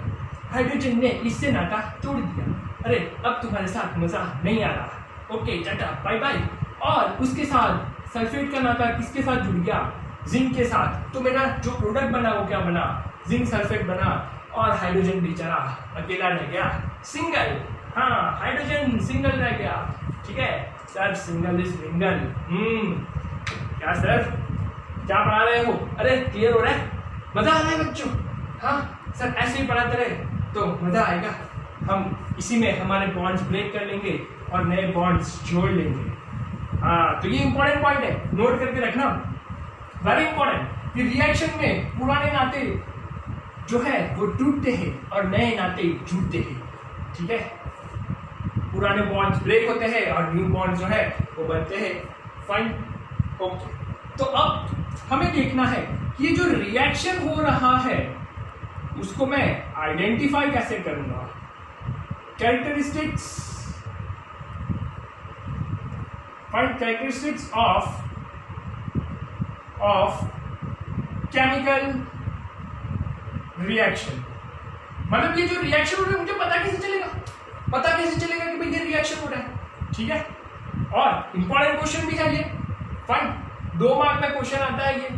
हाइड्रोजन ने इससे नाता तोड़ दिया, अरे अब तुम्हारे साथ मजा नहीं आ रहा, ओके टाटा बाय बाय। और उसके साथ सल्फेट का नाता किसके साथ जुड़ गया, जिंक के साथ। तो मेरा जो प्रोडक्ट बना वो क्या बना, जिंक सल्फेट बना, और हाइड्रोजन बेचारा अकेला रह गया, सिंगल। हाँ, हाइड्रोजन सिंगल रह गया, ठीक है सर, सिंगल इज मिंगल। क्या सर क्या पढ़ा रहे हो, अरे क्लियर हो रहा है, मजा आ रहा है बच्चों? हाँ सर, ऐसे ही पढ़ाते रहे तो मजा आएगा, हम इसी में हमारे बॉन्ड्स ब्रेक कर लेंगे और नए बॉन्ड्स जोड़ लेंगे। हाँ, तो ये इंपॉर्टेंट पॉइंट है, नोट करके रखना, वेरी इंपॉर्टेंट। कि रिएक्शन में पुराने नाते जो है वो टूटते हैं और नए नाते जुड़ते हैं, ठीक है? पुराने बॉन्ड्स ब्रेक होते हैं और न्यू बॉन्ड जो है वो बनते हैं, फाइन, ओके। तो अब हमें देखना है कि ये जो रिएक्शन हो रहा है उसको मैं आइडेंटिफाई कैसे करूंगा। Characteristics, find characteristics of chemical reaction. मतलब ये जो रिएक्शन हो रहा है मुझे पता कैसे चलेगा, पता कैसे चलेगा कि भाई ये रिएक्शन हो रहा है, ठीक है? और इंपॉर्टेंट क्वेश्चन भी है ये, फाइन। 2 मार्क में क्वेश्चन आता है ये,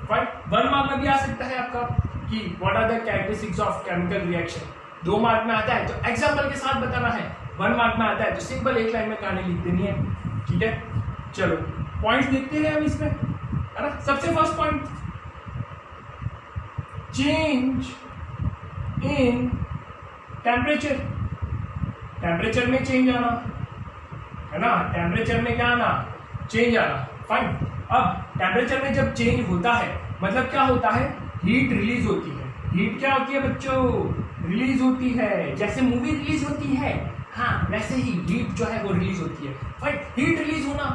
फाइन। 1 मार्क में भी आ सकता है आपका कि what are the characteristics of chemical reaction. 2 mark में आता है तो एग्जांपल के साथ बताना है, 1 मार्क में आता है तो सिंपल एक लाइन में कहानी लिख देनी है, ठीक है? चलो पॉइंट्स देखते हैं हम इसमें, है ना? सबसे first point, change in temperature. Temperature में चेंज आना, है ना? टेम्परेचर में क्या आना, चेंज आना, फाइन। अब टेम्परेचर में जब चेंज होता है मतलब क्या होता है, हीट रिलीज होती है। हीट क्या होती है बच्चों, रिलीज होती है, जैसे मूवी रिलीज होती है, हाँ वैसे ही हीट जो है वो रिलीज होती है, फाइन। हीट रिलीज होना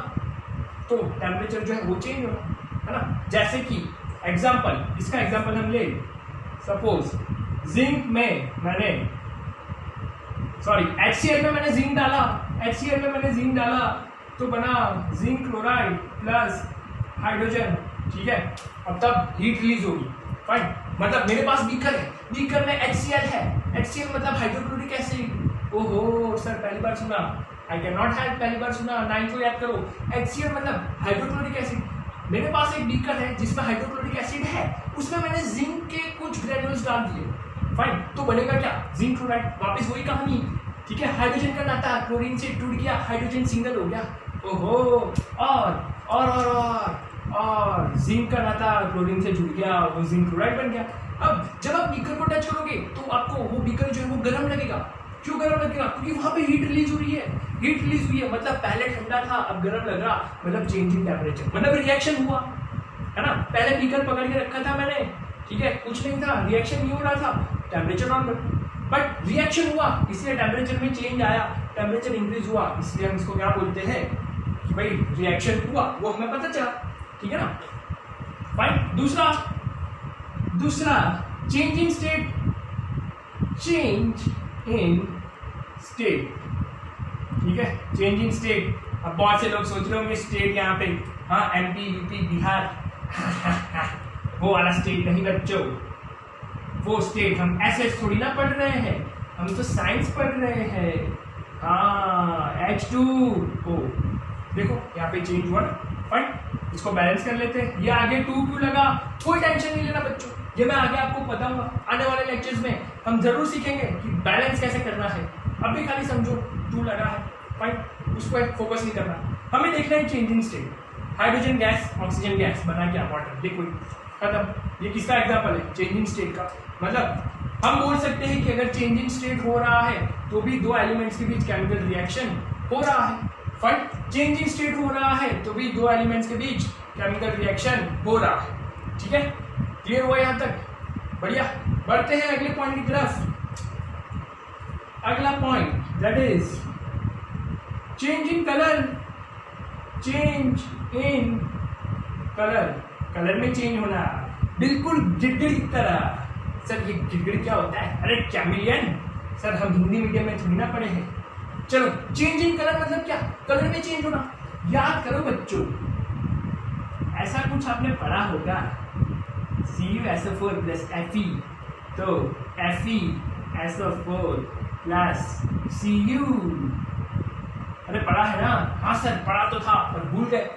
तो टेम्परेचर जो है वो चेंज होना, है ना? जैसे कि एग्जाम्पल, इसका एग्जाम्पल हम ले, सपोज जिंक में मैंने HCl में मैंने जिंक डाला, HCl में मैंने जिंक डाला तो बना जिंक क्लोराइड प्लस हाइड्रोजन, ठीक है? अब तब हीट रिलीज होगी, फाइन। मतलब मेरे पास बीकर है, बीकर में HCl है, HCl मतलब हाइड्रोक्लोरिक एसिड। ओहो सर पहली बार सुना, आई कैन नॉट हैव पहली बार सुना, 9 को याद करो। HCl मतलब हाइड्रोक्लोरिक एसिड। मेरे पास एक बीकर है जिसमें हाइड्रोक्लोरिक एसिड है, उसमें मैंने जिंक के कुछ ग्रेन्यूल्स डाल दिए, फाइन। तो बनेगा क्या, जिंक क्लोराइड, वापस वही कहानी, ठीक है? हाइड्रोजन का नाता क्लोरीन से टूट गया, हाइड्रोजन सिंगल हो गया, ओहो। और जिंक का नाता क्लोरीन से जुड़ गया, वो जिंक क्लोराइड बन गया। अब जब आप बीकर को टच करोगे तो आपको वो बीकर जो है वो गर्म लगेगा। क्यों गर्म लगेगा, क्योंकि वहां पे हीट रिलीज हो रही है, हीट रिलीज हुई है, मतलब पहले ठंडा था अब गर्म लग रहा, मतलब चेंज इन टेम्परेचर, मतलब रिएक्शन हुआ, है ना? पहले बीकर पकड़ के रखा था मैंने, ठीक है, कुछ नहीं था, रिएक्शन नहीं हो रहा था, टेम्परेचर नॉर्मल, बट रिएक्शन हुआ इसलिए टेम्परेचर में चेंज आया, टेम्परेचर इंक्रीज हुआ, इसलिए हम इसको क्या बोलते हैं कि भाई रिएक्शन हुआ, वो हमें पता चला, ठीक है ना? फाइन। दूसरा change in state, change in state, ठीक है? Change in state. अब बहुत से लोग सोच रहे होंगे स्टेट यहाँ पे, हाँ MP UP बिहार, वो वाला स्टेट नहीं बच्चों, वो स्टेट हम ऐसे थोड़ी ना पढ़ रहे हैं, हम तो साइंस पढ़ रहे हैं। हाँ H2O देखो यहाँ पे चेंज हुआ, फाइन। इसको बैलेंस कर लेते हैं। ये आगे 2 क्यों लगा, कोई टेंशन नहीं लेना बच्चों, ये मैं आगे आपको बताऊंगा, आने वाले लेक्चर्स में हम जरूर सीखेंगे कि बैलेंस कैसे करना है। अभी खाली समझो 2 लगा है, फाइन, उस पर फोकस नहीं करना, हमें देखना है change in state. Hydrogen gas oxygen gas बना क्या, वाटर लिक्विड, खत्म। ये किसका एग्जाम्पल है, चेंज इन स्टेट का। मतलब हम बोल सकते हैं कि अगर चेंज इन स्टेट हो रहा है तो भी 2 एलिमेंट्स के बीच केमिकल रिएक्शन हो रहा है, फाइन। चेंज इन स्टेट हो रहा है तो भी 2 एलिमेंट्स के बीच केमिकल रिएक्शन हो रहा है, ठीक है? क्लियर हुआ यहाँ तक? बढ़िया, बढ़ते हैं अगले पॉइंट की तरफ। अगला point that is change in colour. Change in colour, colour में चेंज होना, बिल्कुल गिड़गिड़ की तरह। सर ये गिड़गिड़ क्या होता है? अरे कैमिलियन, सर हम हिंदी मीडियम में थोड़ी ना पढ़े हैं। चलो, चेंज इन कलर मतलब क्या? कलर में चेंज होना। याद करो बच्चों, ऐसा कुछ आपने पढ़ा होगा, CuSO4 प्लस Fe, तो FeSO4 प्लस Cu। अरे पढ़ा है ना? हाँ सर पढ़ा तो था पर भूल गए।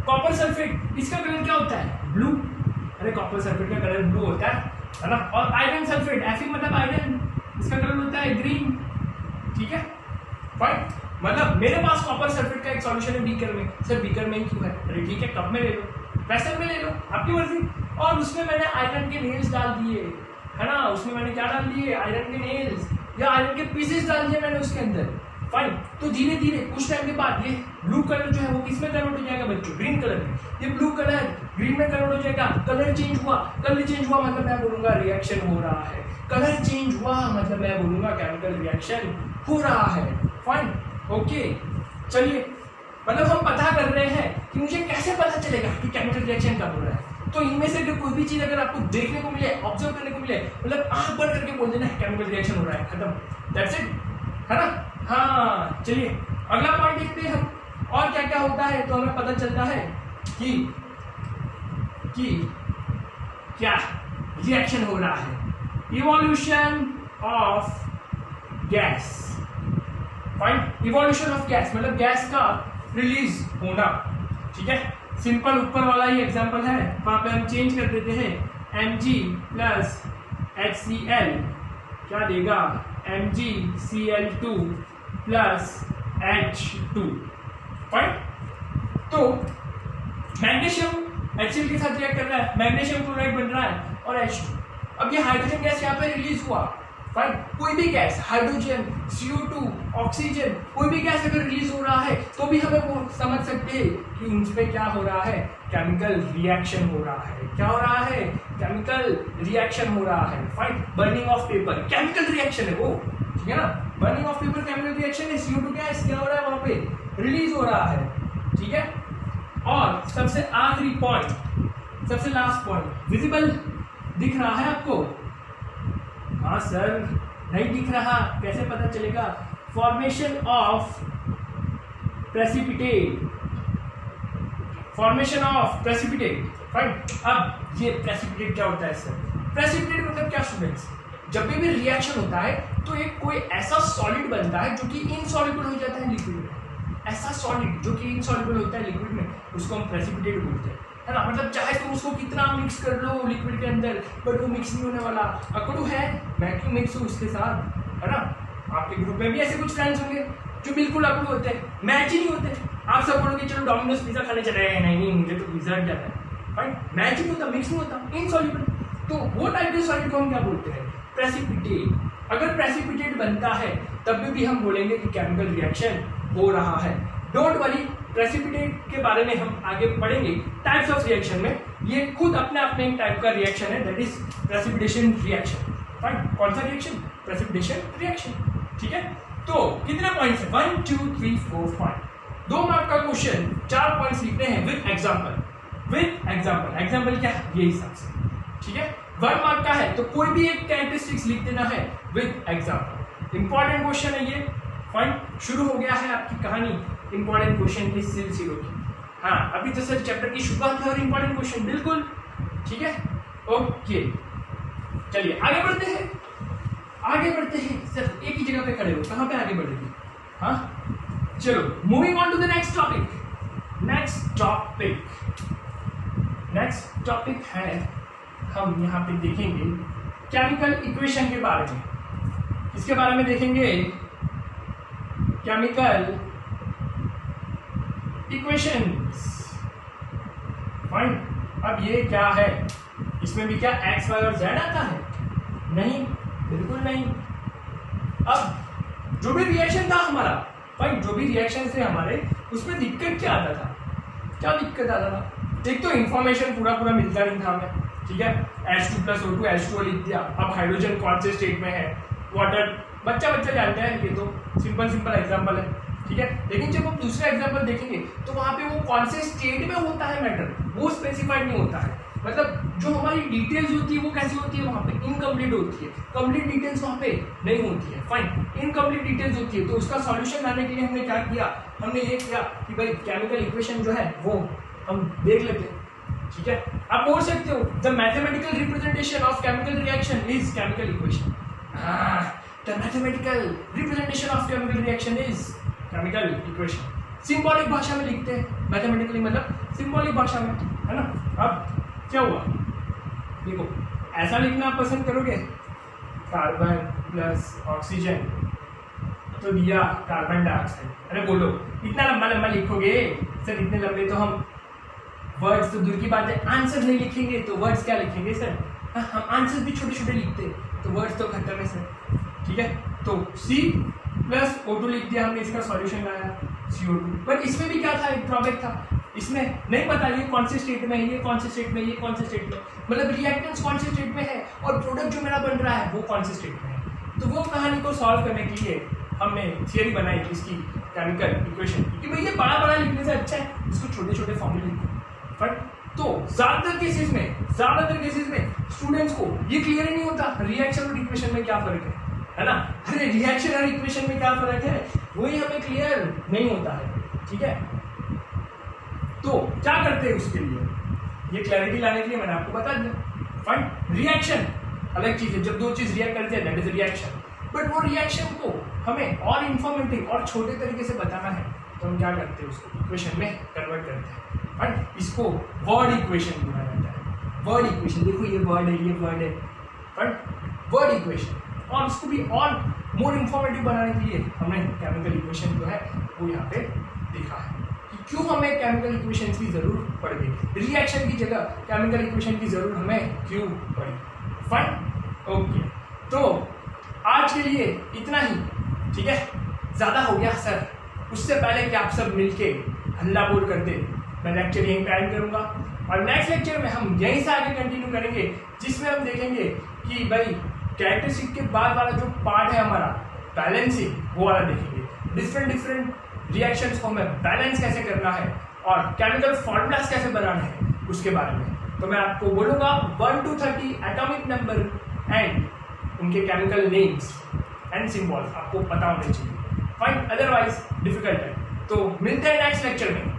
कॉपर सल्फेट, इसका कलर क्या होता है? ब्लू। अरे कॉपर सल्फेट का कलर ब्लू होता है ना? और आयरन सल्फेट, Fe मतलब आयरन, इसका कलर होता है ग्रीन। ठीक है, फाइन। मतलब मेरे पास कॉपर सल्फेट का एक सॉल्यूशन है बीकर में। सर बीकर में ही क्यों है? अरे ठीक है, कप में ले लो, वेसल में ले लो, आपकी मर्जी। और उसमें मैंने आयरन के नेल्स डाल दिए, है ना? उसमें मैंने क्या डाल दिए? आयरन के नेल्स या आयरन के पीसेस डाल दिए मैंने उसके अंदर। फाइन, तो धीरे धीरे कुछ टाइम के बाद ये ब्लू कलर जो है वो किस में कन्वर्ट हो जाएगा बच्चों? ग्रीन कलर में। ये ब्लू कलर ग्रीन में कन्वर्ट हो जाएगा। कलर चेंज हुआ, कलर चेंज हुआ मतलब मैं बोलूंगा रिएक्शन हो रहा है। कलर चेंज हुआ मतलब मैं बोलूंगा केमिकल रिएक्शन हो रहा है। Fine, okay. चलिए, मतलब हम पता कर रहे हैं कि मुझे कैसे पता चलेगा कि केमिकल रिएक्शन कब हो रहा है। तो इनमें से कोई भी चीज अगर आपको देखने को मिले, ऑब्जर्व करने को मिले, मतलब आंख बंद करके बोल देना केमिकल रिएक्शन हो रहा है, खत्म, दैट्स इट, है ना? हाँ, चलिए अगला पॉइंट देखते हैं हम और क्या क्या होता है। तो हमें पता चलता है कि क्या रिएक्शन हो रहा है। Evolution of gas. Fine, evolution of gas मतलब गैस का रिलीज होना। ठीक है, सिंपल ऊपर वाला ही एग्जांपल है, वहां पे हम चेंज कर देते हैं Mg प्लस HCl, क्या देगा? MgCl2 plus H2। फाइन, तो मैग्नीशियम HCl के साथ रिएक्ट कर रहा है, मैग्नीशियम क्लोराइड बन रहा है और H2। अब ये हाइड्रोजन गैस यहाँ पे रिलीज हुआ। फाइन, कोई भी गैस, हाइड्रोजन, CO2, ऑक्सीजन, कोई भी गैस अगर रिलीज हो रहा है तो भी हमें वो समझ सकते हैं कि उनपे क्या हो रहा है? केमिकल रिएक्शन हो रहा है। क्या हो रहा है? केमिकल रिएक्शन हो रहा है। Fine, burning of paper chemical reaction है वो, ठीक है ना? Burning of paper chemical reaction है। CO2 गैस क्या हो रहा है? वहां पे रिलीज हो रहा है। ठीक है, और सबसे आखिरी पॉइंट, सबसे लास्ट पॉइंट, विजिबल दिख रहा है आपको? हाँ सर, नहीं दिख रहा, कैसे पता चलेगा? Formation of precipitate, formation of precipitate. Fine, अब ये प्रेसिपिटेट क्या होता है सर? प्रेसिपिटेट मतलब क्या स्टूडेंट्स? जब भी रिएक्शन होता है तो एक कोई ऐसा सॉलिड बनता है जो कि इनसॉल्युबल हो जाता है लिक्विड में। ऐसा सॉलिड जो कि इनसॉल्युबल होता है लिक्विड में, उसको हम प्रेसिपिटेट बोलते हैं, है ना? मतलब चाहे तुम उसको कितना मिक्स कर लो लिक्विड के अंदर, बट वो मिक्स नहीं होने वाला। अकड़ू है, मैं क्यों मिक्स हूँ उसके साथ, है ना? आपके ग्रुप में भी ऐसे कुछ फ्रेंड्स होंगे जो बिल्कुल अकड़ू होते हैं, मैच ही नहीं होते। आप सब बोलोगे चलो डोमिनोज पिज्जा खाने चले गए, नहीं मुझे तो पिज्जा हट जाता है। फाइन, मैच ही नहीं होता, मिक्स नहीं होता, इनसॉल्युबल। तो वो टाइप के सॉलिड को हम क्या बोलते हैं? प्रेसिपिटेट। अगर प्रेसिपिटेट बनता है तब भी हम बोलेंगे कि केमिकल रिएक्शन हो रहा है। डोंट वरी, प्रेसिपिटेट के बारे में हम आगे पढ़ेंगे टाइप्स ऑफ रिएक्शन में। ये खुद अपने आप में एक टाइप का रिएक्शन है, that is precipitation reaction. Fine, कौन सा रिएक्शन? Precipitation reaction. ठीक है, तो कितने पॉइंट्स है? 1 2 3 4 5। 2 मार्क का क्वेश्चन, 4 पॉइंट्स लिखते हैं with example. With example, example क्या है? ये हिसाब से। ठीक है, 1 मार्क का है तो कोई भी एक कैरेक्टरिस्टिक्स लिख देना है विद एग्जांपल। इंपॉर्टेंट क्वेश्चन है ये। फाइन, शुरू हो गया है आपकी कहानी इंपॉर्टेंट क्वेश्चन की सिलसिलों की। हाँ, अभी तो सर चैप्टर की शुरुआत है और इंपॉर्टेंट क्वेश्चन बिल्कुल। ठीक है, ओके, चलिए आगे बढ़ते हैं। आगे बढ़ते हैं सर, एक ही जगह पे खड़े हो, कहाँ पे आगे बढ़ेंगे? हाँ, चलो moving on to the next topic. Next topic है, हम यहाँ पे देखेंगे केमिकल इक्वेशन के बारे में। इसके बारे में देखेंगे केमिकल इक्वेशंस। फाइन, अब ये क्या है? इसमें भी क्या एक्स वाई और जेड आता है? नहीं, बिल्कुल नहीं। अब जो भी रिएक्शन था हमारा, फाइन, जो भी रिएक्शन थे हमारे, उसमें दिक्कत क्या आता था? क्या दिक्कत आता था? एक तो इंफॉर्मेशन पूरा मिलता नहीं था हमें, ठीक है, H2 प्लस O2 H2O लिख दिया। अब हाइड्रोजन कौन से स्टेट में है, वाटर बच्चा जानते हैं, ये तो सिंपल एग्जांपल है, ठीक है। लेकिन जब हम दूसरा एग्जांपल देखेंगे तो वहां पे वो कौन से स्टेट में होता है मैटर, वो स्पेसिफाइड नहीं होता है। मतलब जो हमारी डिटेल्स होती है वो कैसी होती है, वहां पे इनकम्प्लीट होती है, कंप्लीट डिटेल्स वहां पे नहीं होती है। फाइन, इनकम्प्लीट डिटेल्स होती है। तो उसका सॉल्यूशन लाने के लिए हमने क्या किया, हमने ये किया कि भाई केमिकल इक्वेशन जो है वो हम देख लेते हैं, ठीक है। आप बोल सकते हो the mathematical representation of chemical reaction is chemical equation. The mathematical representation of chemical reaction is chemical equation. Symbolic भाषा में लिखते हैं, मैथमेटिकली मतलब सिंबॉलिक भाषा में, है ना। अब क्या हुआ, देखो ऐसा लिखना आप पसंद करोगे, कार्बन प्लस ऑक्सीजन तो दिया कार्बन डाइऑक्साइड। अरे बोलो इतना लंबा लिखोगे सर, इतने लंबे तो हम वर्ड्स तो दूर की बात है, आंसर नहीं लिखेंगे तो वर्ड्स क्या लिखेंगे सर। हम आंसर भी छोटे छोटे लिखते तो वर्ड्स तो खत्म है सर, ठीक है। तो C प्लस O2 लिख दिया हमने, इसका सॉल्यूशन लाया CO2। पर इसमें भी क्या था, एक ड्रॉबैक था, इसमें नहीं पता ये कौन से स्टेट में है, ये कौन से स्टेट में, ये कौन से स्टेट में, मतलब रिएक्टेंट्स कौन से स्टेट में है और प्रोडक्ट जो मेरा बन रहा है वो कौन से स्टेट में है। तो वो कहानी को सॉल्व करने के लिए हमने थियरी बनाई इसकी, केमिकल इक्वेशन की, भाई ये बड़ा लिखने से अच्छा है इसको छोटे छोटे फॉर्मूले लिखो। तो ज्यादातर केसेस में स्टूडेंट्स को ये क्लियर ही नहीं होता रिएक्शन और इक्वेशन में क्या फर्क है ना। अरे रिएक्शन और इक्वेशन में क्या फर्क है वही हमें क्लियर नहीं होता है, ठीक है। तो क्या करते हैं उसके लिए, ये क्लैरिटी लाने के लिए मैंने आपको बता दिया। फाइन, रिएक्शन अलग चीज है, जब दो चीज रिएक्ट करते हैं दैट इज रिएक्शन। बट वो रिएक्शन को हमें और इंफॉर्मेटिव और छोटे तरीके से बताना है तो हम क्या करते हैं, उसको इक्वेशन में कन्वर्ट करते हैं। बट इसको वर्ड इक्वेशन बोला जाता है। वर्ड इक्वेशन, देखो ये वर्ड है, बट वर्ड इक्वेशन, और इसको भी और मोर इंफॉर्मेटिव बनाने के लिए हमने केमिकल इक्वेशन जो है वो यहाँ पे देखा है कि क्यों हमें केमिकल इक्वेशन की जरूरत पड़ गई, रिएक्शन की जगह केमिकल इक्वेशन की जरूरत हमें क्यों पड़ी। Fine, okay. तो आज के लिए इतना ही, ठीक है। ज्यादा हो गया सर, उससे पहले कि आप सब मिलके हल्ला बोल करते, मैं लेक्चर यहीं पे एंड करूंगा और नेक्स्ट लेक्चर में हम यहीं से आगे कंटिन्यू करेंगे, जिसमें हम देखेंगे कि भाई कैरेक्टरिस्टिक के बाद वाला जो पार्ट है हमारा बैलेंसिंग, वो वाला देखेंगे। डिफरेंट रिएक्शंस को हमें बैलेंस कैसे करना है और केमिकल फॉर्मूलाज कैसे बनाना है उसके बारे में। तो मैं आपको बोलूंगा 1 to 30 एटॉमिक नंबर एंड उनके केमिकल नेम्स एंड सिंबल्स आपको पता होने चाहिए। फाइन, अदरवाइज डिफिकल्ट है। तो मिलते हैं नेक्स्ट लेक्चर में।